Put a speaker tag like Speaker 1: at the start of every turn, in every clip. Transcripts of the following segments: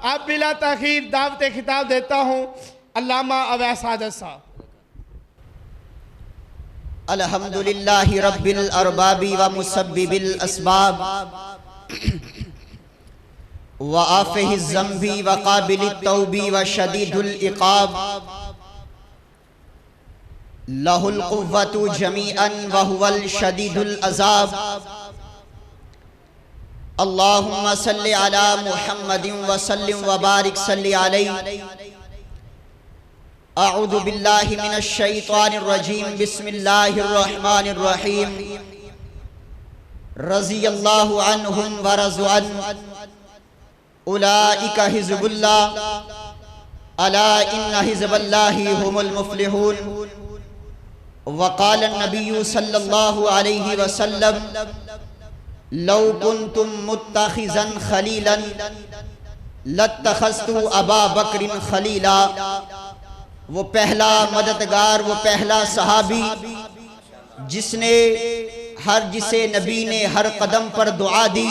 Speaker 1: اب بلا تاخیر دعوت خطاب دیتا ہوں علامہ اویس حاجت صاحب۔
Speaker 2: الحمدللہ رب الارباب و مسبب الاسباب و آفہ الذنب و قابل التوب و شدید العقاب لہ القوۃ جمیعا و هو الشدید العذاب اللہم صلی علی محمد وسلم وبارک صلی علیہ۔ اعوذ باللہ من الشیطان الرجیم بسم اللہ الرحمن الرحیم رضی اللہ عنہم ورضوا عنہ اولئک حزب اللہ الا ان حزب اللہ هم المفلحون۔ وقال النبی صلی اللہ علیہ وسلم لو کنتم متخذا خلیلا لاتخذت ابا بکر خلیلا۔ وہ پہلا مددگار، وہ پہلا صحابی جس نے جسے نبی نے ہر قدم پر دعا دی،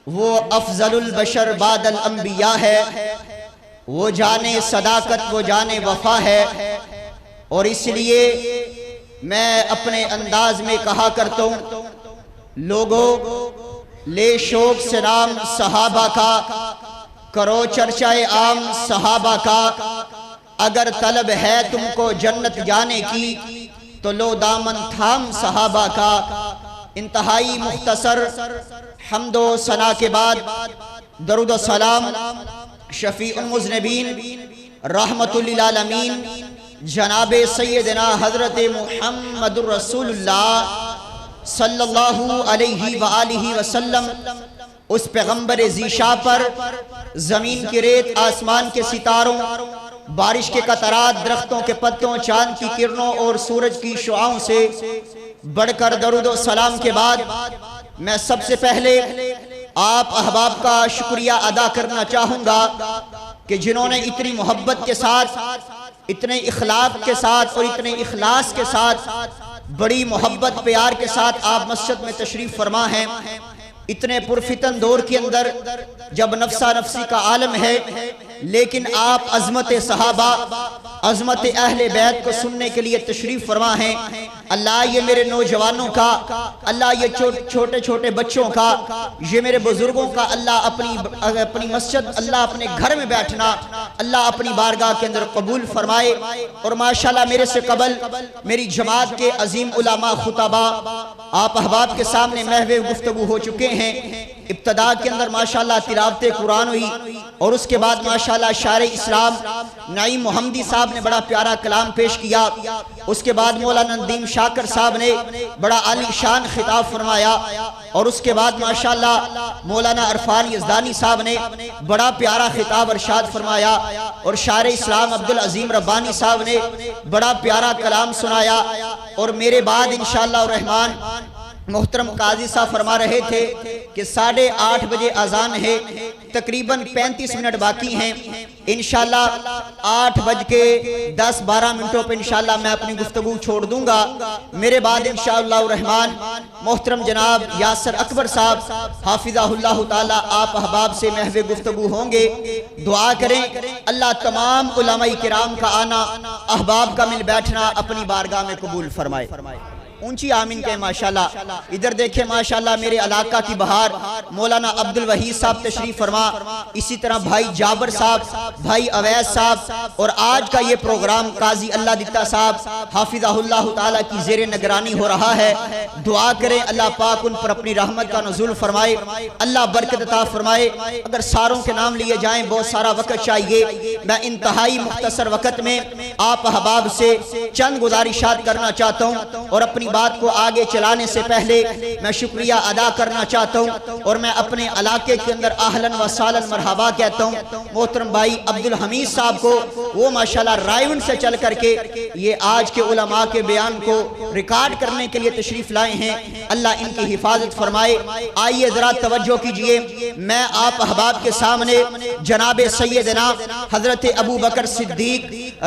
Speaker 2: وہ افضل البشر بعد الانبیاء ہے، وہ جانے صداقت، وہ جانے وفا ہے۔ اور اس لیے میں اپنے انداز میں کہا کرتا ہوں، لوگوں لے شوق سے نام صحابہ کا، کرو چرچہ عام صحابہ کا، اگر طلب ہے تم کو جنت جانے کی تو لو دامن تھام صحابہ کا۔ انتہائی مختصر حمد و ثنا کے بعد درود و سلام شفیع المذنبین رحمت للعالمین جناب سیدنا حضرت محمد الرسول اللہ صلی اللہ علیہ وآلہ وسلم، اس پیغمبر ذیشا پر زمین کی ریت، آسمان کے ستاروں، بارش کے قطرات، درختوں کے پتوں، چاند کی کرنوں اور سورج کی شعاؤں سے بڑھ کر درود و سلام کے بعد میں سب سے پہلے آپ احباب کا شکریہ ادا کرنا چاہوں گا کہ جنہوں نے اتنی محبت کے ساتھ، اتنے اخلاق کے ساتھ اور اتنے اخلاص کے ساتھ، بڑی محبت پیار کے ساتھ آپ مسجد میں تشریف فرما ہیں۔ اتنے پرفتن دور کے اندر جب نفسا نفسی کا عالم ہے، لیکن آپ عظمت صحابہ، عظمت اہل بیت کو سننے کے لیے تشریف فرما ہیں۔ اللہ یہ میرے نوجوانوں کا، اللہ یہ چھوٹے چھوٹے بچوں کا، یہ میرے بزرگوں کا اللہ اپنی مسجد، اللہ اپنے گھر میں بیٹھنا اللہ اپنی بارگاہ کے اندر قبول فرمائے۔ اور ماشاءاللہ میرے سے قبل میری جماعت کے عظیم علماء خطبہ آپ احباب کے سامنے محو گفتگو ہو چکے ہیں۔ ابتدا کے اندر ماشاءاللہ تلاوت قرآن ہوئی اور اس کے بعد ماشاءاللہ شاعر اسلام نعیم محمدی صاحب نے بڑا پیارا کلام پیش کیا۔ اس کے بعد مولانا ندیم شاکر صاحب نے بڑا عالی شان خطاب فرمایا، اور اس کے بعد ماشاءاللہ مولانا عرفان یزدانی صاحب نے بڑا پیارا خطاب ارشاد فرمایا، اور شاعر اسلام عبدالعظیم ربانی صاحب نے بڑا پیارا کلام سنایا۔ اور میرے بعد انشاءاللہ الرحمن محترم قاضی صاحب فرما رہے تھے کہ 8:30 بجے اذان ہے، تقریباً 35 منٹ باقی ہیں۔ انشاءاللہ 8:10-12 پہ انشاءاللہ میں اپنی گفتگو چھوڑ دوں گا۔ میرے بعد انشاءاللہ الرحمن محترم جناب یاسر اکبر صاحب حافظہ اللہ تعالیٰ آپ احباب سے محو گفتگو ہوں گے۔ دعا کریں اللہ تمام علماء کرام کا آنا، احباب کا مل بیٹھنا اپنی بارگاہ میں قبول فرمائے۔ اونچی آمین کہیں ماشاءاللہ۔ ادھر دیکھیں ماشاءاللہ میرے علاقہ کی بہار مولانا عبدالوحید صاحب تشریف فرما، اسی طرح بھائی جابر صاحب، بھائی اویس صاحب، اور آج کا یہ پروگرام قاضی اللہ دتا صاحب حافظہ اللہ تعالیٰ کی زیر نگرانی ہو رہا ہے۔ دعا کریں اللہ پاک ان پر اپنی رحمت کا نزول فرمائے، اللہ برکت عطا فرمائے۔ اگر ساروں کے نام لیے جائیں بہت سارا وقت چاہیے، میں انتہائی مختصر وقت میں آپ احباب سے چند گزارشات کرنا چاہتا ہوں، اور اپنی بات کو آگے چلانے سے پہلے میں شکریہ ادا کرنا چاہتا ہوں، اور میں اپنے علاقے کے اندر اہلاً و سہلاً مرحبا کہتا ہوں محترم بھائی عبدالحمید صاحب کو۔ وہ ماشاءاللہ رائیون سے چل کر کے یہ آج کے علماء کے بیان کو ریکارڈ کرنے کے لیے تشریف لائے ہیں، اللہ ان کی حفاظت فرمائے۔ آئیے ذرا توجہ کیجئے، میں آپ احباب کے سامنے جناب سیدنا حضرت ابو بکر صدیق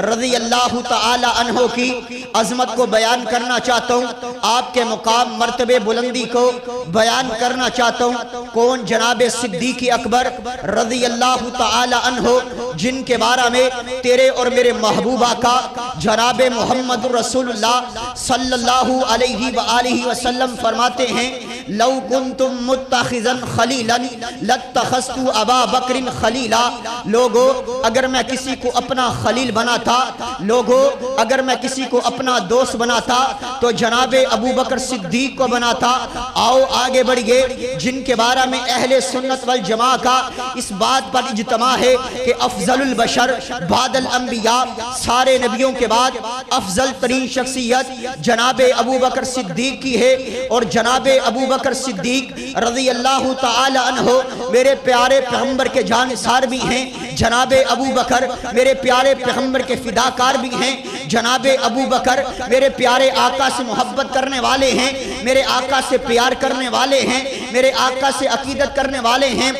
Speaker 2: رضی اللہ تعالی عنہ کی عظمت کو بیان کرنا چاہتا ہوں، آپ کے مقام مرتبے بلندی کو بیان کرنا چاہتا ہوں۔ کون؟ جناب صدیق اکبر رضی اللہ تعالی عنہ، جن کے بارے میں تیرے اور میرے محبوب آقا جناب محمد رسول اللہ صلی اللہ علیہ وآلہ وسلم فرماتے ہیں لو کنتم متخذا خلیلا لاتخذت ابا بکر خلیلا۔ لوگو اگر میں کسی کو اپنا خلیل بناتا، لوگو اگر میں کسی کو اپنا دوست بناتا تو جناب ابو بکر صدیق کو بناتا۔ آؤ آگے بڑھئے، جن کے بارے میں اہل سنت والجماعہ کا اس بات پر اجتماع ہے کہ افضل البشر بعد الانبیاء، سارے نبیوں کے بعد افضل ترین شخصیت جناب ابو بکر صدیق کی ہے، اور جناب ابو بکر صدیق رضی اللہ تعالی عنہ میرے پیارے پیغمبر کے جانثار بھی ہیں۔ جناب ابو بکر میرے پیارے پیغمبر کے فداکار بھی ہیں۔ جناب ابو بکر میرے پیارے آقا سے محبت کرنے والے ہیں، میرے آقا سے پیار کرنے والے ہیں، میرے آقا سے عقیدت کرنے والے ہیں۔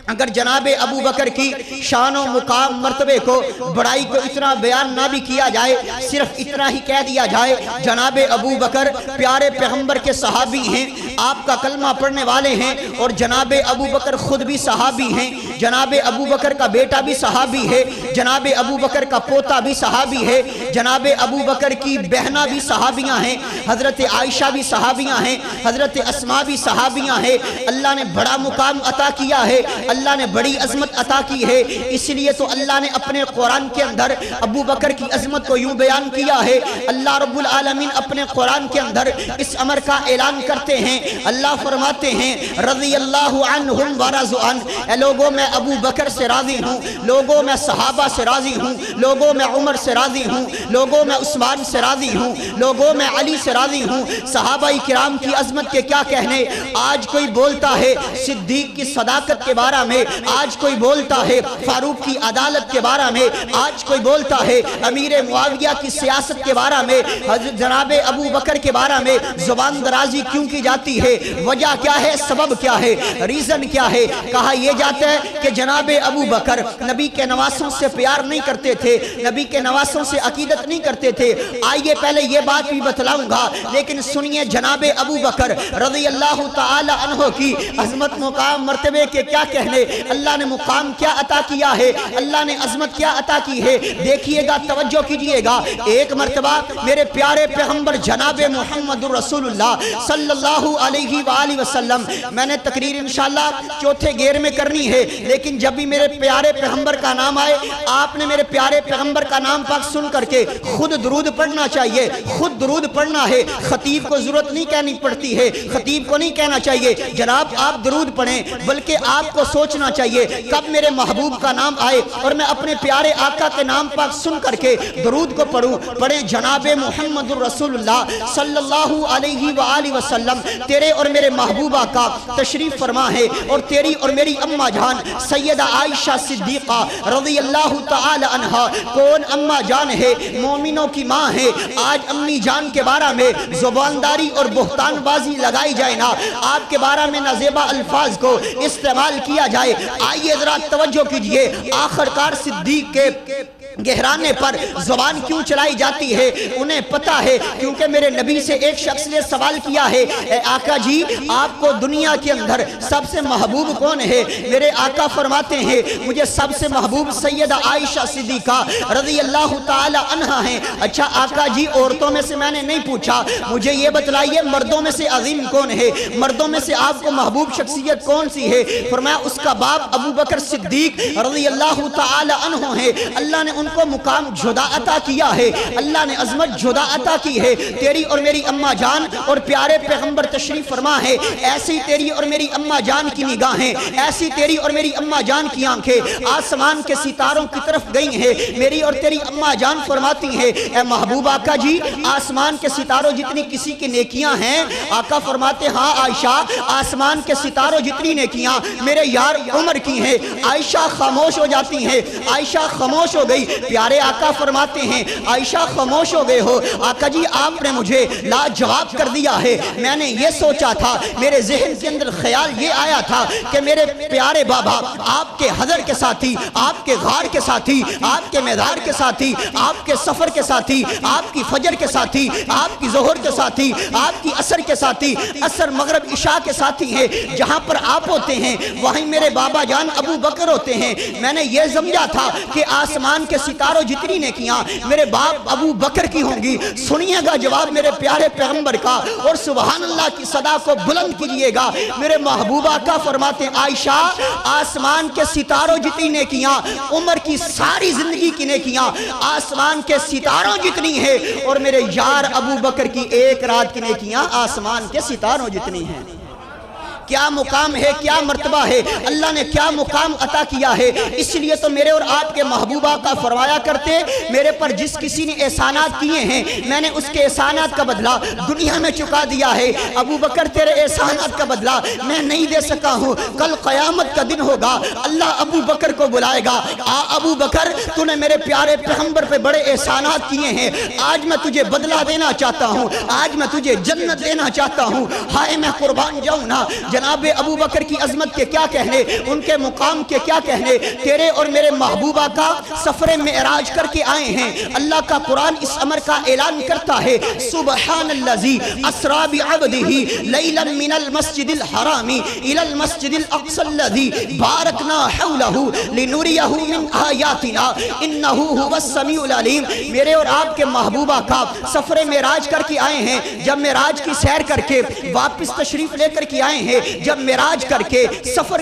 Speaker 2: اگر جناب ابو بکر کی شان و مقام مرتبے کو بڑائی کو اتنا بیان نہ بھی کیا جائے، صرف اتنا ہی کہہ دیا جائے جناب ابو بکر پیارے پیغمبر کے صحابی ہیں، آپ کا کلمہ پڑھنے والے ہیں، اور جناب ابو بکر خود بھی صحابی ہیں۔ جناب ابو بکر کا بیٹا بھی صحابی ہے، جناب ابو بکر کا پوتا بھی صحابی ہے، جناب ابو بکر کی بہنہ بھی صحابیاں ہیں، حضرت عائشہ بھی صحابیاں ہیں، حضرت اسماء بھی صحابیاں ہیں۔ اللہ نے بڑا مقام عطا کیا ہے، اللہ نے بڑی عظمت عطا کی ہے، اس لیے تو اللہ نے اپنے قرآن کے اندر ابو بکر کی عظمت کو یوں بیان کیا ہے۔ اللہ رب العالمین اپنے قرآن کے اندر اس امر کا اعلان کرتے ہیں، اللہ فرماتے ہیں رضی اللہ عنہم ورضوا عنہ، اے لوگوں میں ابو بکر سے راضی ہوں، لوگوں میں صحابہ سے راضی ہوں، لوگوں میں عمر سے راضی ہوں، لوگوں میں عثمان سے راضی ہوں، لوگوں میں علی سے راضی ہوں۔ صحابہ کرام کی عظمت کے کیا کہنے، آج کوئی بولتا ہے صدیق کی صداقت کے بارے میں، آج کوئی بولتا ہے فاروق کی عدالت کے بارے میں، آج کوئی بولتا ہے امیر معاویہ کی سیاست کے بارے میں، جناب ابو بکر کے بارے میں زبان درازی کیوں کی جاتی ہے؟ وجہ کیا ہے؟ سبب کیا ہے؟ ریزن کیا ہے؟ کہا یہ جاتا ہے کہ جناب ابو بکر نبی کے نواسوں سے پیار نہیں کرتے تھے، نبی کے نواسوں سے عقیدت نہیں کرتے تھے۔ آئیے پہلے یہ بات بھی بتلاؤں گا، لیکن سنیے جناب ابو بکر رضی اللہ تعالی عنہ کی عظمت مقام مرتبے کے کیا کہنے، اللہ نے مقام کیا عطا کیا ہے، اللہ نے عظمت کیا عطا کی ہے۔ دیکھیے گا، توجہ کیجئے گا، ایک مرتبہ میرے پیارے پیغمبر جناب محمد رسول اللہ صلی اللہ علیہ وآلہ وسلم، میں نے تقریر انشاءاللہ چوتھے گیر میں کرنی ہے، لیکن جب بھی میرے پیارے پیغمبر کا نام آئے، آپ نے میرے پیارے پیغمبر کا نام پاک سن کر کے خود درود پڑھنا چاہیے، خود درود پڑھنا ہے۔ خطیب کو ضرورت نہیں کہنی پڑتی ہے، خطیب کو نہیں کہنا چاہیے جناب آپ درود پڑھیں، بلکہ آپ کو سوچنا چاہیے کب میرے محبوب کا نام آئے اور میں اپنے پیارے آقا کے نام پاک سن کر کے درود کو پڑھوں۔ پڑھیں جناب محمد رسول اللہ صلی اللہ علیہ وآلہ وسلم، تیرے اور میرے محبوب آقا تشریف فرما ہے، اور تیری اور میری اماں جان سیدہ عائشہ صدیقہ رضی اللہ تعالی عنہ، کون اماں جان ہے؟ مومنوں کی ماں ہے۔ آج امی جان کے بارے میں زبانداری اور بہتان بازی لگائی جائے نا، آپ کے بارے میں نازیبہ الفاظ کو استعمال کیا جائے۔ آئیے ذرا توجہ کیجئے، آخرکار صدیق کے گہرانے پر زبان کیوں چلائی جاتی ہے؟ انہیں پتا ہے، کیونکہ میرے نبی سے ایک شخص نے سوال کیا ہے، اے آقا جی آپ کو دنیا کے اندر سب سے محبوب کون ہے؟ میرے آقا فرماتے ہیں مجھے سب سے محبوب سیدہ عائشہ صدیقہ رضی اللہ تعالی عنہ ہیں۔ اچھا آقا جی عورتوں میں سے میں نے نہیں پوچھا، مجھے یہ بتلائیے مردوں میں سے عظیم کون ہے، مردوں میں سے آپ کو محبوب شخصیت کون سی ہے؟ فرمایا اس کا باپ ابو بکر صدیق رضی اللہ تعالی عنہ ہیں۔ اللہ نے ان کو مقام جدا عطا کیا ہے، اللہ نے عظمت جدا عطا کی ہے۔ تیری اور میری اماں جان اور پیارے پیغمبر تشریف فرما ہے، ایسی تیری اور میری اماں جان کی نگاہیں، ایسی تیری اور میری اماں جان کی آنکھیں آسمان کے ستاروں کی طرف گئی ہیں۔ میری اور تیری اماں جان فرماتی ہیں اے محبوب آقا جی آسمان کے ستاروں جتنی کسی کی نیکیاں ہیں، آقا فرماتے ہاں عائشہ آسمان کے ستاروں جتنی نیکیاں میرے یار عمر کی ہیں۔ عائشہ خاموش ہو جاتی ہیں، عائشہ خاموش ہو گئی۔ پیارے آقا فرماتے ہیں عائشہ خاموش ہو گئے ہو، آقا جی آپ نے مجھے لاجواب کر دیا ہے، میں نے یہ سوچا تھا، میرے ذہن کے اندر خیال یہ آیا تھا کہ میرے پیارے بابا آپ کے حضر کے ساتھی، آپ کے غار کے ساتھی، آپ کے میدان کے ساتھی، آپ کے سفر کے ساتھی، آپ کی فجر کے ساتھی، آپ کی ظہر کے ساتھی، آپ کی عصر کے ساتھی، عصر مغرب عشاء کے ساتھی ہیں، جہاں پر آپ ہوتے ہیں وہیں میرے بابا جان ابو بکر ہوتے ہیں۔ میں نے یہ سمجھا تھا کہ آسمان کے ستاروں جتنی نیکیاں میرے باپ ابو بکر کی ہوں گی۔ سنیے گا جواب میرے پیارے پیغمبر کا، اور سبحان اللہ کی صدا کو بلند کیجئے گا۔ میرے محبوبہ کا فرماتے ہیں عائشہ آسمان کے ستاروں جتنی نیکیاں، عمر کی ساری زندگی کی نیکیاں آسمان کے ستاروں جتنی ہیں، اور میرے یار ابو بکر کی ایک رات کی نیکیاں آسمان کے ستاروں جتنی ہیں۔ کیا مقام ہے، کیا مرتبہ ہے، اللہ نے کیا مقام عطا کیا ہے۔ اس لیے تو میرے اور آپ کے محبوبہ کا فرمایا کرتے میرے پر جس کسی نے احسانات کیے ہیں میں نے اس کے احسانات کا بدلہ دنیا میں چکا دیا ہے۔ ابو بکر تیرے احسانات کا بدلہ میں نہیں دے سکا ہوں، کل قیامت کا دن ہوگا، اللہ ابو بکر کو بلائے گا، آ ابو بکر تو نے میرے پیارے پیغمبر پہ بڑے احسانات کیے ہیں، آج میں تجھے بدلہ دینا چاہتا ہوں، آج میں تجھے جنت دینا چاہتا ہوں۔ ہائے میں قربان جاؤں نا، جناب ابو بکر کی عظمت کے کیا کہنے، ان کے مقام کے کیا کہنے۔ تیرے اور میرے محبوبہ کا سفر معراج کر کے آئے ہیں۔ اللہ کا قرآن اس امر کا اعلان کرتا ہے سبحان الذی اسری بعبدہ لیلا من المسجد الحرام الی المسجد الاقصی الذی بارکنا حولہ لنریہ من آیاتنا انہ هو السمیع العلیم۔ میرے اور آپ کے محبوبہ کا سفر معراج کر کے آئے ہیں۔ جب معراج کی سیر کر کے واپس تشریف لے کر کے آئے ہیں، جب معراج کر کے سفر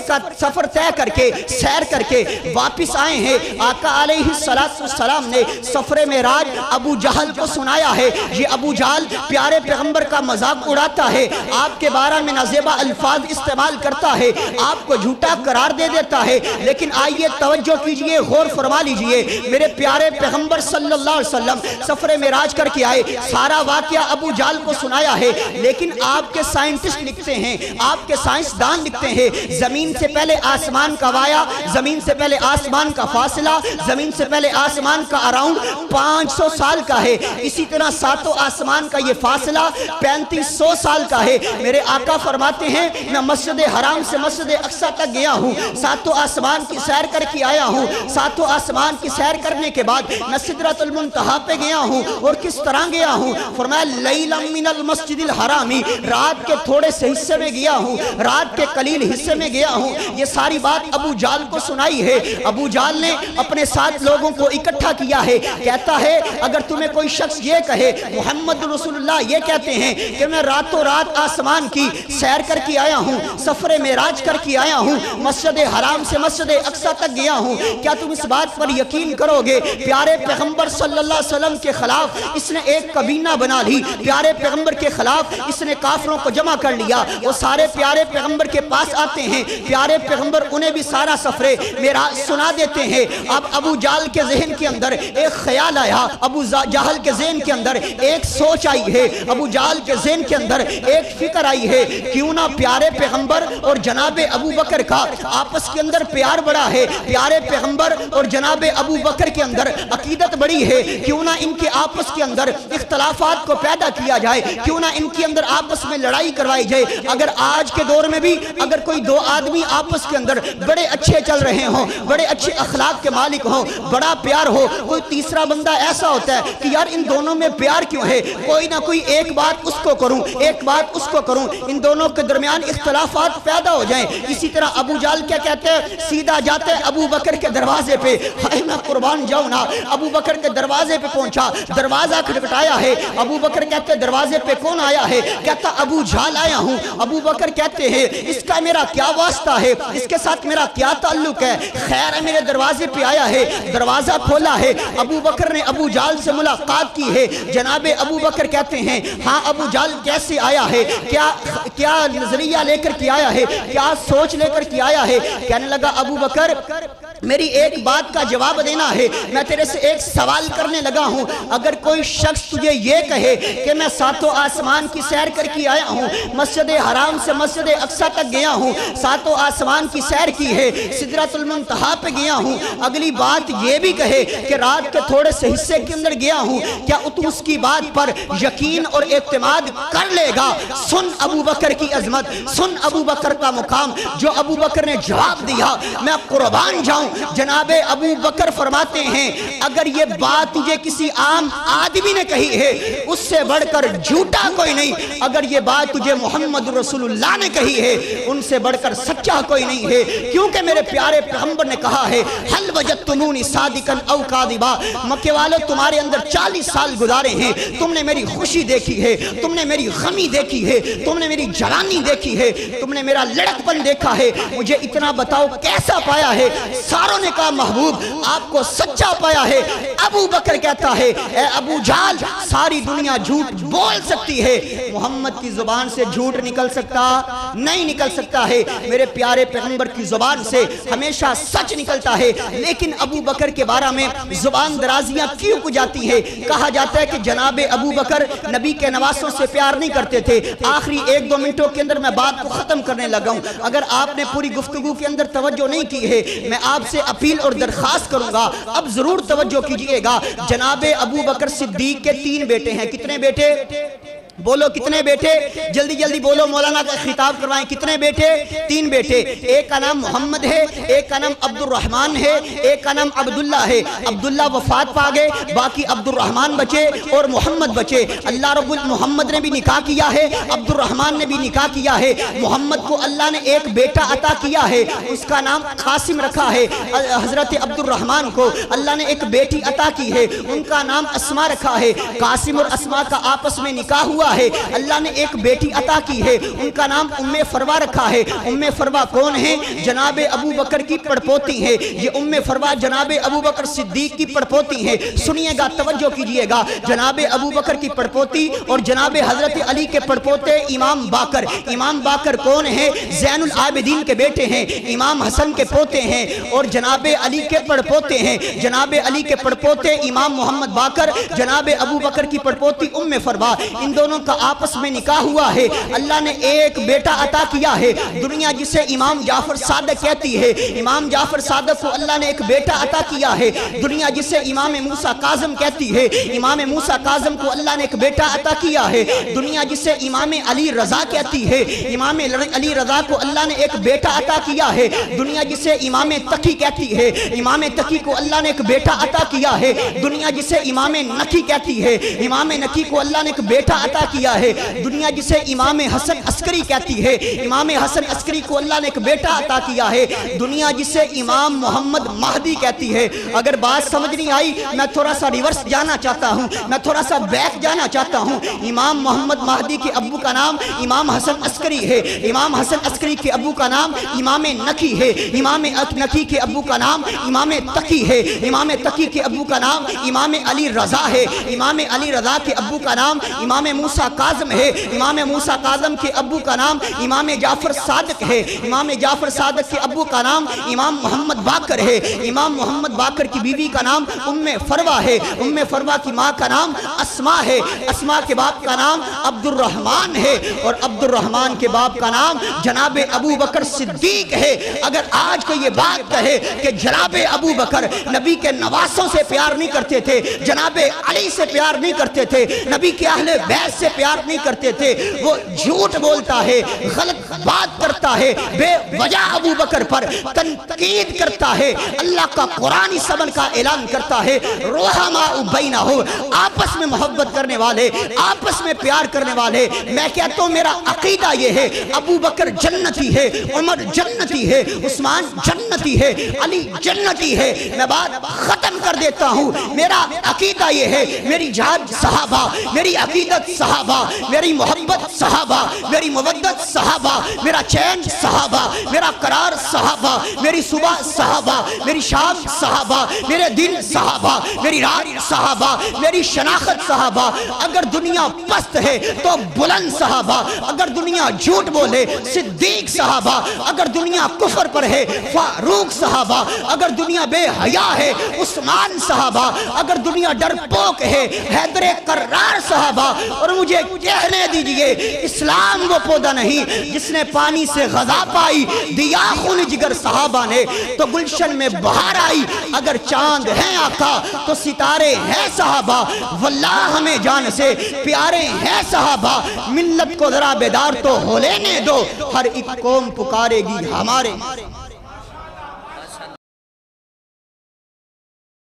Speaker 2: طے کر کے سیر کر کے واپس آئے ہیں، آقا علیہ السلام نے سفر معراج ابو جہل کو سنایا ہے۔ یہ ابو جہل پیارے پیغمبر کا مذاق اڑاتا ہے، آپ کے بارے میں نازیبہ الفاظ استعمال کرتا ہے، آپ کو جھوٹا قرار دے دیتا ہے۔ لیکن آئیے توجہ کیجئے، غور فرما لیجئے، میرے پیارے پیغمبر صلی اللہ علیہ وسلم سفر معراج کر کے آئے، سارا واقعہ ابو جہل کو سنایا ہے۔ لیکن آپ کے سائنٹسٹ لکھتے ہیں، آپ کے سائنسدان لکھتے ہیں زمین سے پہلے آسمان کا وایا، زمین سے پہلے آسمان کا فاصلہ، زمین سے پہلے آسمان کا اراؤنڈ 500 سال کا ہے۔ اسی طرح ساتوں آسمان کا یہ فاصلہ 3500 سال کا ہے۔ میرے آقا فرماتے ہیں میں مسجد حرام سے مسجد اقصی تک گیا ہوں، ساتوں آسمان کی سیر کر کے آیا ہوں۔ ساتوں آسمان کی سیر کرنے کے بعد میں سدرۃ المنتہا پہ گیا ہوں، اور کس طرح گیا ہوں؟ فرمایا لیلا من المسجد الحرام، رات کے تھوڑے سے حصے میں گیا ہوں، رات کے قلیل حصے میں گیا ہوں۔ یہ ساری بات ابو جہل کو سنائی ہے۔ ابو جہل نے اپنے ساتھ لوگوں کو اکٹھا کیا ہے، کہتا ہے اگر تمہیں کوئی شخص یہ کہے محمد رسول اللہ یہ کہتے ہیں کہ میں راتوں رات آسمان کی سیر کر کے آیا ہوں، سفر معراج کر کے آیا ہوں، مسجد حرام سے مسجد اقصی تک گیا ہوں، کیا تم اس بات پر یقین کرو گے؟ پیارے پیغمبر صلی اللہ علیہ وسلم کے خلاف اس نے ایک کابینہ بنا لی، پیارے پیغمبر کے خلاف اس نے کافروں کو جمع کر لیا۔ وہ سارے پیارے پیغمبر کے پاس آتے ہیں، پیارے پیغمبر انہیں بھی سارا سفر معراج سنا دیتے ہیں۔ اب ابو جہل کے ذہن کے اندر ایک خیال آیا، ابو جہل کے ذہن کے اندر ایک سوچ آئی ہے، ابو جہل کے ذہن کے اندر ایک فکر آئی ہے، کیوں نہ پیارے پیغمبر اور جناب ابو بکر کا آپس کے اندر پیار بڑا ہے، پیارے پیغمبر اور جناب ابو بکر کے اندر عقیدت بڑی ہے، کیوں نہ ان کے آپس کے اندر اختلافات کو پیدا کیا جائے، کیوں نہ ان کے اندر آپس میں لڑائی کروائی جائے۔ اگر آج کے دور میں بھی اگر کوئی دو آدمی آپس کے اندر بڑے اچھے چل رہے ہوں، بڑے اچھے اخلاق کے مالک ہوں، بڑا پیار ہو، کوئی تیسرا بندہ ایسا ہوتا ہے کہ یار ان دونوں میں پیار کیوں ہے، کوئی نہ کوئی ایک بات اس کو کروں، ایک بات اس کو کروں، ان دونوں کے درمیان اختلافات پیدا ہو جائیں۔ اسی طرح ابو جہل کیا کہتے ہیں، سیدھا جاتے ابو بکر کے دروازے پہ، ہائے میں قربان جاؤں نا، ابو بکر کے دروازے پہ پہنچا، دروازہ کھٹکھٹایا ہے، ابو بکر کہتے ہیں دروازے پہ کون آیا ہے؟ کہتا ابو جہل آیا ہوں۔ ابو بکر کہتے ہیں اس کا میرا کیا واسطہ ہے، اس کے ساتھ میرا کیا تعلق ہے، خیر ہے میرے دروازے پہ آیا ہے، دروازہ کھولا ہے۔ ابو بکر نے ابو جہل سے ملاقات کی ہے، جناب ابو بکر کہتے ہیں ہاں ابو جہل کیسے آیا ہے، کیا نظریہ لے کر کے آیا ہے، کیا سوچ لے کر کے آیا ہے؟ کہنے لگا ابو بکر میری ایک بات کا جواب دینا ہے، میں تیرے سے ایک سوال کرنے لگا ہوں، اگر کوئی شخص تجھے یہ کہے کہ میں ساتوں آسمان کی سیر کر کے آیا ہوں، مسجد حرام سے مسجد اقصی تک گیا ہوں، ساتوں آسمان کی سیر کی ہے، سدرۃ المنتہا پہ گیا ہوں، اگلی بات یہ بھی کہے کہ رات کے تھوڑے سے حصے کے اندر گیا ہوں، کیا تو اس کی بات پر یقین اور اعتماد کر لے گا؟ سن ابو بکر کی عظمت، سن ابو بکر کا مقام، جو ابو بکر نے جواب دیا، میں قربان جاؤں۔ جناب ابو بکر فرماتے ہیں اگر یہ بات تجھے کسی عام آدمی نے کہی ہے اس سے بڑھ کر جھوٹا کوئی نہیں، اگر یہ بات تجھے محمد رسول اللہ نے کہی ہے ان سے بڑھ کر سچا کوئی نہیں ہے، کیونکہ میرے پیارے پیغمبر نے کہا ہے حل وجدتمونی صادقا او کاذبا، مکے والوں تمہارے اندر 40 سال گزارے ہیں، تم نے میری خوشی دیکھی ہے، تم نے میری غمی دیکھی ہے، تم نے میری جوانی دیکھی ہے، تم نے میرا لڑک پن دیکھا ہے، مجھے اتنا بتاؤ کیسا پایا ہے؟ ساروں نے کہا محبوب آپ کو سچا پایا ہے۔ ابو بکر کہتا ہے اے ابو جہل ساری دنیا جھوٹ بول سکتی ہے، محمد کی زبان سے جھوٹ نکل سکتا نہیں نکل سکتا ہے، میرے پیارے پیغمبر کی زبان سے ہمیشہ سچ نکلتا ہے، لیکن ابو بکر کے بارے میں زبان درازیاں کیوں کو جاتی ہیں؟ کہا جاتا ہے کہ جناب ابو بکر نبی کے نواسوں سے پیار نہیں کرتے تھے۔ آخری 1-2 منٹوں کے اندر میں بات کو ختم کرنے لگا ہوں، اگر آپ نے پوری گفتگو کے اندر توجہ نہیں کی ہے میں آپ سے اپیل اور درخواست کروں گا اب ضرور توجہ کیجئے گا۔ جناب ابو بکر صدیق کے 3 بیٹے ہیں، کتنے بیٹے؟ بولو کتنے بیٹے؟ جلدی جلدی بولو، مولانا کا خطاب کروائیں، کتنے بیٹے؟ 3 بیٹے، ایک کا نام محمد ہے، ایک کا نام عبد الرحمن ہے، ایک کا نام عبداللہ ہے۔ عبداللہ وفات پا گئے، باقی عبد الرحمن بچے اور محمد بچے۔ اللہ رب محمد نے بھی نکاح کیا ہے، عبد الرحمن نے بھی نکاح کیا ہے۔ محمد کو اللہ نے ایک بیٹا عطا کیا ہے، اس کا نام قاسم رکھا ہے۔ حضرت عبد الرحمن کو اللہ نے ایک بیٹی عطا کی ہے، ان کا نام اسما رکھا ہے۔ قاسم اور اسما کا آپس میں نکاح ہوا ہے، اللہ نے ایک بیٹی عطا کی ہے، ان کا نام ام فروا رکھا ہے۔ ام فروا کون ہے؟ جناب ابو بکر کی پڑپوتی ہے، یہ ام فروا جناب ابو بکر صدیق کی پڑپوتی ہے۔ سنیے گا، توجہ کیجئے گا، جناب ابو بکر کی پڑپوتی اور جناب حضرت علی کے پڑپوتے امام باقر۔ امام باقر کون ہے؟ زین العابدین کے بیٹے ہیں، امام حسن کے پوتے ہیں اور جناب علی کے پڑپوتے ہیں۔ جناب علی کے پڑپوتے امام محمد باقر، جناب ابو بکر کی پڑپوتی ام فروا، ان دونوں کا آپس میں نکاح ہوا ہے۔ اللہ نے ایک بیٹا عطا کیا ہے، دنیا جسے امام جعفر صادق کہتی ہے، امام جعفر صادق کو اللہ نے ایک بیٹا عطا کیا ہے۔ دنیا جسے امام موسیٰ کاظم کہتی ہے، امام موسیٰ کاظم کو اللہ نے ایک بیٹا عطا کیا ہے۔ دنیا جسے امام علی رضا کہتی ہے، امام علی رضا کو اللہ نے ایک بیٹا عطا کیا ہے۔ دنیا جسے امام تقی کہتی ہے، امام تقی کو اللہ نے ایک بیٹا عطا کیا ہے۔ دنیا جسے امام نقی کہتی ہے، امام نقی کو اللہ نے ایک بیٹا عطا کیا ہے۔ دنیا جسے امام حسن عسکری کہتی ہے، امام حسن عسکری کو اللہ نے ایک بیٹا عطا کیا ہے۔ دنیا جسے امام محمد مہدی کہتی ہے۔ اگر بات سمجھ نہیں آئی میں تھوڑا سا ریورس جانا چاہتا ہوں، میں تھوڑا سا بیک جانا چاہتا ہوں۔ امام محمد مہدی کے ابو کا نام امام حسن عسکری ہے، امام حسن عسکری کے ابو کا نام امام نقی ہے، امام نقی کے ابو کا نام امام تقی ہے، امام تقی کے ابو کا نام امام علی رضا ہے، امام علی رضا کے ابو کا نام امام موسیٰ کاظم ہے، امام موسیٰ کاظم کے ابو کا نام امام جعفر صادق ہے، امام جعفر صادق کے ابو کا نام امام محمد باقر ہے، امام محمد باقر کی بیوی کا نام ام فروا ہے، ام فروا کی ماں کا نام اسما ہے، اسما کے باپ کا نام عبد الرحمن ہے اور عبد الرحمن کے باپ کا نام جناب ابو بکر صدیق ہے۔ اگر آج کو یہ بات کہے کہ جناب ابو بکر نبی کے نواسوں سے پیار نہیں کرتے تھے، جناب علی سے پیار نہیں کرتے تھے، نبی کے اہل بیت سے پیار نہیں کرتے تھے، وہ جھوٹ بولتا ہے، غلط بات کرتا ہے، بے وجہ ابو بکر پر تنقید کرتا ہے۔ اللہ کا قرآنی سبن کا اعلان کرتا ہے رحماء بینہم، آپس میں محبت کرنے والے، آپس میں پیار کرنے والے۔ میں کہتا ہوں میرا عقیدہ یہ ہے ابو بکر جنتی ہے، عمر جنتی ہے، عثمان جنتی ہے، علی جنتی ہے۔ میں بات ختم کر دیتا ہوں، میرا عقیدہ یہ ہے، میری جہاد صحابہ، میری عقیدت صحابہ صحابہ، میری محبت صحابہ، میری مودت صحابہ، میرا چین صحابہ، میرا قرار صحابہ، میری صبح صحابہ، میری شام صحابہ، میرے دن صحابہ، میری رات صحابہ، میری شناخت صحابہ۔ اگر دنیا پست ہے تو بلند صحابہ، اگر دنیا جھوٹ بولے صدیق صحابہ، اگر دنیا کفر پر ہے فاروق صحابہ، اگر دنیا بے حیا ہے عثمان صحابہ، اگر دنیا ڈرپوک ہے حیدر کرار صحابہ۔ اور مجھے کہنے دیجئے اسلام وہ پودا نہیں جس نے پانی سے غذا پائی، دیا خون جگر صحابہ نے تو گلشن میں بہار آئی۔ اگر چاند ہیں آقا تو ستارے ہیں صحابہ، واللہ ہمیں جان سے پیارے ہیں صحابہ۔ ملت کو ذرا بیدار تو ہو لینے دو، ہر ایک قوم پکارے گی ہمارے